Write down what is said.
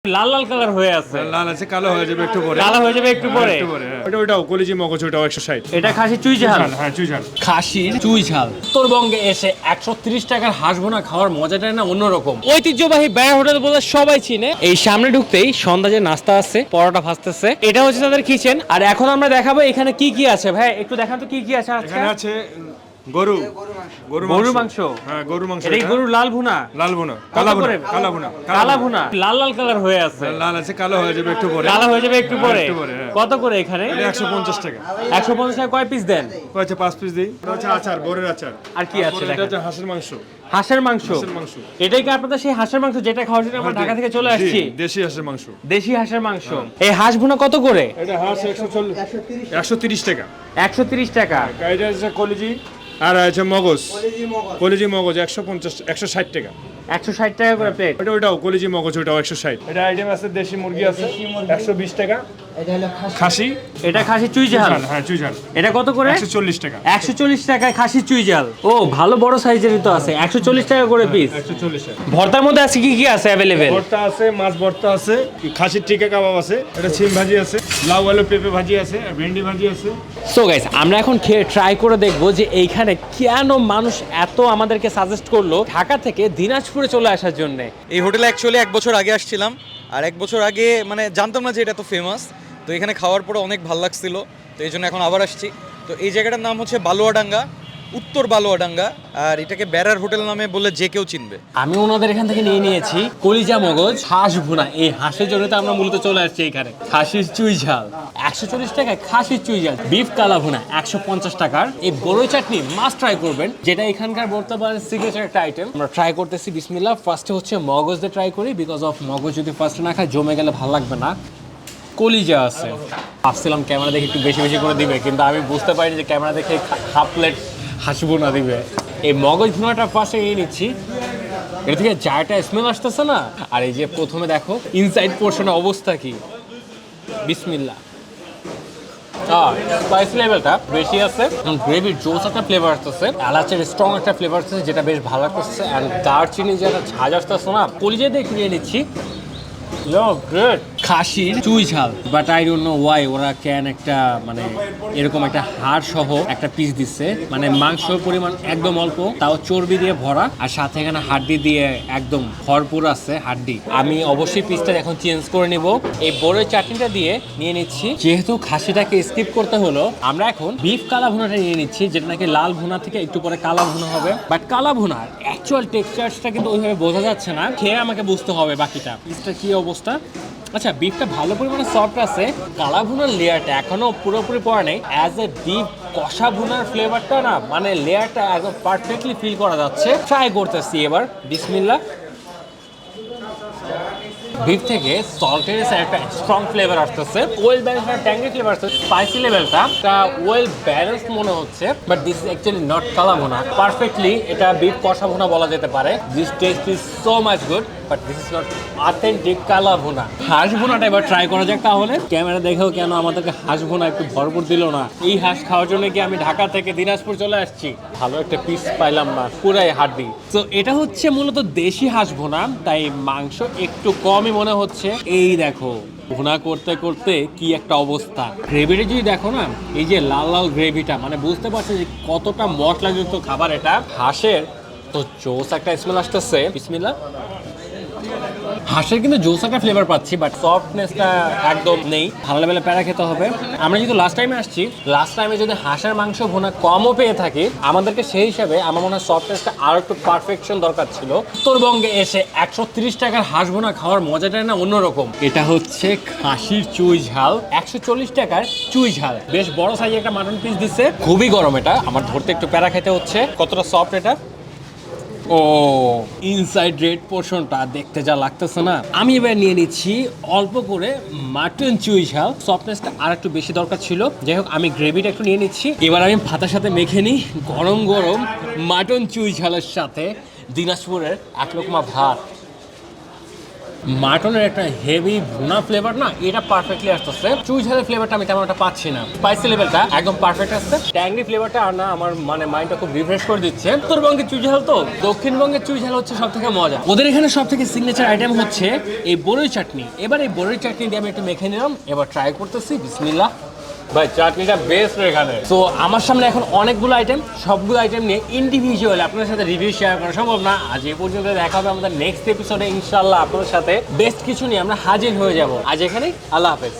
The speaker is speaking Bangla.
লাল লাল কালার হয়ে আছে, লাল আছে, কালো হয়ে যাবে একটু পরে, কালো হয়ে যাবে একটু পরে। ওটাও কলিজি মগজ, ওটাও 160। এটা খাসি চুই ঝাল। হ্যাঁ, চুই ঝাল, খাসির চুই ঝাল। উত্তরবঙ্গে এসে 130 টাকার হাঁস ভুনা খাওয়ার মজাটা না অন্যরকম। ঐতিহ্যবাহী বেড়া হোটেল বলে সবাই চিনে। এই সামনে ঢুকতেই সন্ধ্যা যে নাস্তা আছে, পরোটা ভাজতেছে, এটা হচ্ছে তাদের কিচেন। আর এখন আমরা দেখাবো এখানে কি কি আছে। ভাই একটু দেখান তো কি কি আছে। এখানে আছে গরুর মাংস। হ্যাঁ, গরুর মাংস। এই গরুর লাল ভুনা, লাল ভুনা, কালা ভুনা, কালা ভুনা, লাল লাল কালার হয়ে আছে। লাল আছে, কালো হয়ে যাবে একটু পরে, কালো হয়ে যাবে একটু পরে। কত করে এখানে? 150 টাকা। 150 টাকা। কয় পিস দেন? কয়েছে 5 পিস দিই। এটা হচ্ছে আচার, বোরের আচার। আর কি আছে? এটা হচ্ছে হাঁসের মাংস। হাঁসের মাংস। এটাই কি আপনাদের সেই হাঁসের মাংস যেটা খাওয়ার জন্য আমরা ঢাকা থেকে চলে আসছি? দেশি হাঁসের মাংস। দেশি হাঁসের মাংস। এই হাঁস ভুনা কত করে? এটা হাঁস 130 টাকা। 130 টাকা। এটা হচ্ছে কলিজি, আর আছে মগজ, কলিজি মগজ 160 টাকা। 160 টাকা করে প্লেট। ওটাও কলিজি মগজ, ওটাও 160। এটা আইটেম আছে, দেশি মুরগি আছে 120 টাকা। এটা হলো খাসি। এটা খাসি চুই ঝাল। হ্যাঁ, চুই ঝাল। এটা কত করে? 140 টাকা। 140 টাকায় খাসি চুই ঝাল। ও ভালো বড় সাইজেরই তো আছে। 140 টাকা করে পিস। 140 টাকা। ভর্তার মধ্যে আছে কি কি আছে अवेलेबल? ভর্তা আছে, মাছ ভর্তা আছে, খাসির টিকা কাবাব আছে, এটা সিম ভাজি আছে, লাউ আলু পেঁপে ভাজি আছে, আর ভেন্ডি ভাজি আছে। সো গাইস, আমরা এখন খেয়ে ট্রাই করে দেখবো যে এইখানে কেন মানুষ এত আমাদেরকে সাজেস্ট করলো ঢাকা থেকে দিনাজপুরে চলে আসার জন্য। এই হোটেলে অ্যাকচুয়ালি 1 বছর আগে আসছিলাম, আর 1 বছর আগে মানে জানতাম না যে এটা এত ফেমাস। তো এখানে খাওয়ার পরে অনেক ভালো লাগছিল, তো এই জন্য এখন আবার আসছি। তো এই জায়গাটার নাম হচ্ছে বালুয়াডাঙ্গা, উত্তর বালুয়াডাঙ্গা, আর এটাকে বেরার হোটেল নামে বলে যে কেউ চিনবে। আমি ওনাদের এখান থেকে নিয়ে নিয়েছি কলিজা মগজ হাঁস ভুনা। এই হাঁসের জন্য তো আমরা মূলত চলে আসছি এখানে। খাসির চুই ঝাল 140 টাকায়, খাসির চুই ঝাল, বিফ কালা ভুনা 150 টাকার। এই বড়ই চাটনি মাস্ট ট্রাই করবেন, যেটা এখানকার বলতে পারেন সিগনেচার একটা আইটেম। আমরা ট্রাই করতেছি, বিসমিল্লাহ। ফার্স্টে হচ্ছে মগজ দিয়ে ট্রাই করি, বিকজ অফ মগজ যদি ফার্স্টে না খায় জমে গেলে ভালো লাগবে না। কলিজা আছে, ভাবছিলাম ক্যামেরা দেখে একটু বেশি বেশি করে দিবে, কিন্তু আমি বুঝতে পারিনি যে ক্যামেরা দেখে হাফ প্লেট হাসবো না দিবে। এই মগজ ভুনাটা ফার্স্টে নিয়ে নিচ্ছি। এটা থেকে চায়টা স্মেল আসতেছে না। আর এই যে প্রথমে দেখো ইনসাইড পোর্শনের অবস্থা কি। বিসমিল্লাহ। স্পাইস লেভেলটা বেশি আছে, গ্রেভির জোস একটা ফ্লেভার আসতেছে, এলাচের স্ট্রং একটা ফ্লেভার আসতেছে, যেটা বেশ ভালো লাগতেছে। অ্যান্ড দারচিনি যেটা ঝাঁজ আসতেছে না, কলিজা দিয়ে একটু নিয়ে নিচ্ছি। খাসির চুই ঝাল, but I don't know Y ওরা ক্যান একটা মানে এরকম একটা হাড় সহ একটা পিস দিচ্ছে। মানে মাংসের পরিমাণ একদম অল্প, তাও চর্বি দিয়ে ভরা, আর সাথে এখানে হাড্ডি দিয়ে একদম ভরপুর আছে হাড্ডি। আমি অবশ্যই পিসটা এখন চেঞ্জ করে নিব। এই বড়ই চাটনিটা দিয়ে নিয়ে নিচ্ছি। যেহেতু খাসিটাকে স্কিপ করতে হলো, আমরা এখন বিফ কালা ভুনাটা নিয়ে নিচ্ছি, যেটা নাকি লাল ভুনা থেকে একটু পরে কালা ভুনা হবে। বাট কালা ভুনার অ্যাকচুয়াল টেক্সচারটা কিন্তু ওইভাবে বোঝা যাচ্ছে না, খেয়ে আমাকে বুঝতে হবে বাকিটা পিসটা কি অবস্থা। আচ্ছা, বিফটা ভালো পরিমাণে সফট আছে, কালা ভুনার লেয়ারটা এখনো পুরোপুরি পড়া নেই। অ্যাজ এ বিফ কষা ভুনার ফ্লেভারটা না, মানে লেয়ারটা একদম পারফেক্টলি ফিল করা যাচ্ছে। ট্রাই করতেছি এবার, বিসমিল্লাহ। বিফ থেকে সল্টের একটা স্ট্রং ফ্লেভার আসতেছে, ওয়েল ব্যালেন্স একটা ট্যাঙ্গি ফ্লেভার আসছে। স্পাইসি লেভেলটা ওয়েল ব্যালেন্স মনে হচ্ছে, but this is actually not কালা ভুনা। পারফেক্টলি এটা বিফ কষা ভুনা বলা যেতে পারে। This test is so much good, but this is not authentic কালা ভুনা। হাঁস ভুনাটা এবার ট্রাই করা যাক তাহলে। ক্যামেরা দেখেও কেন আমাদেরকে হাঁস ভুনা একটু ভরপুর দিল না। এই হাঁস খাওয়ার জন্য কি আমি ঢাকা থেকে দিনাজপুর চলে আসছি? ভালো একটা পিস পাইলাম না, পুরাই হাড্ডি। তো এটা হচ্ছে মূলত দেশি হাঁস ভুনা, তাই মাংস একটু কমই মনে হচ্ছে। এই দেখো ভুনা করতে করতে কি একটা অবস্থা। গ্রেভিটা যদি দেখো না, এই যে লাল লাল গ্রেভিটা, মানে বুঝতে পারছো যে কতটা মশলাযুক্ত খাবার এটা। হাঁসের তো জোস একটা স্মেল আসতেছে, বিসমিল্লাহ। হাঁসের কিন্তু জোস একটা ফ্লেভার পাচ্ছি, বাট সফটনেসটা একদম নেই। ভালো লেভেলে প্যারা খেতে হবে। আমরা যেহেতু লাস্ট টাইমে আসছি, লাস্ট টাইমে যদি হাঁসের মাংস ভুনা কমও পেয়ে থাকি, আমাদেরকে সেই হিসাবে আমার মনে হয় সফটনেসটা আরো একটু পারফেকশন দরকার ছিল। উত্তরবঙ্গে এসে 130 টাকার হাঁস ভুনা খাওয়ার মজাটা না অন্যরকম। এটা হচ্ছে খাসির চুই ঝাল, 140 টাকার চুই ঝাল। বেশ বড় সাইজে একটা মাটন পিস দিচ্ছে, খুবই গরম। এটা আমার ধরতে একটু প্যারা খেতে হচ্ছে। কতটা সফট এটা! ও ইনসাইড রেড পোর্শনটা দেখতে যা লাগতেছে না। আমি এবার নিয়ে নিচ্ছি অল্প করে মাটন চুই ঝাল, সফটনেসটা আর একটু বেশি দরকার ছিল। যাই হোক, আমি গ্রেভিটা একটু নিয়ে নিচ্ছি। এবার আমি ভাতের সাথে মেখে নিই গরম গরম মাটন চুই ঝালের সাথে দিনাজপুরের এক লোকমা ভাত। মাটনের একটা হেভি ভুনা ফ্লেভার না, এটা পারফেক্টলি আসতেছে। চুই ঝালের ফ্লেভারটা আমি তেমন একটা পাচ্ছি না, স্পাইসি লেভেলটা একদম পারফেক্ট আসছে। ট্যাংরি ফ্লেভারটা আর না আমার মানে মাইন্ডটা খুব রিফ্রেশ করে দিচ্ছে। উত্তরবঙ্গের চুই ঝাল তো, দক্ষিণবঙ্গের চুই ঝাল হচ্ছে সব থেকে মজা। ওদের এখানে সব থেকে সিগনেচার আইটেম হচ্ছে এই বড়ই চাটনি। এবার এই বড়ই চাটনি দিয়ে আমি একটু মেখে নিলাম, এবার ট্রাই করতেছি। বিসমিল্লাহ। ভাই চাটনিটা বেস্ট এখানে। তো আমার সামনে এখন অনেকগুলো আইটেম, সবগুলো আইটেম নিয়ে ইন্ডিভিজুয়াল আপনাদের সাথে রিভিউ শেয়ার করা সম্ভব না। আজ এই পর্যন্ত, দেখা হবে আমাদের নেক্সট এপিসোডে ইনশাআল্লাহ। আপনাদের সাথে বেস্ট কিছু নিয়ে আমরা হাজির হয়ে যাব। আজ এখানেই, আল্লাহ হাফেজ।